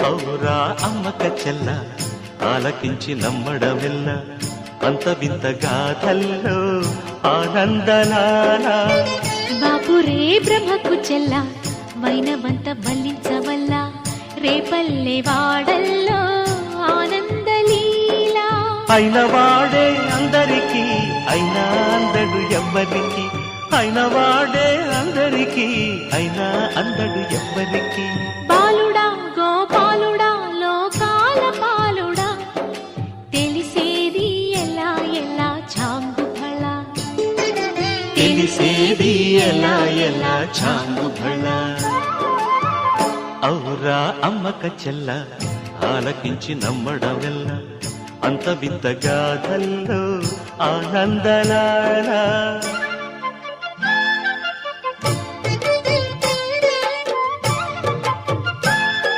ఔరా అమ్మక చెల్ల ఆలకించి నమ్మడమెల్ల అంత వింత గాథల్లో ఆనందలాల బాపురే బ్రహ్మకు చెల్ల వైనవంత వల్లించవల్ల రేపల్లె వాడల్లో ఆనందలీలా అయిన వాడే అందరికీ అయినా అందడు ఎవ్వరికి అయిన వాడే అందరికీ అయినా అందడు ఎవ్వరికి బాలుడా గోపాలుడా లోకాల పాలుడా తెలిసేది ఎలా ఎలా చాంగుఫళ తెలిసేది ఎలా ఎలా చాంగుఫళ ఔరా అమ్మక చెల్ల ఆలకించి నమ్మడమెల్ల అంత వింత గాథల్లో ఆనందలాల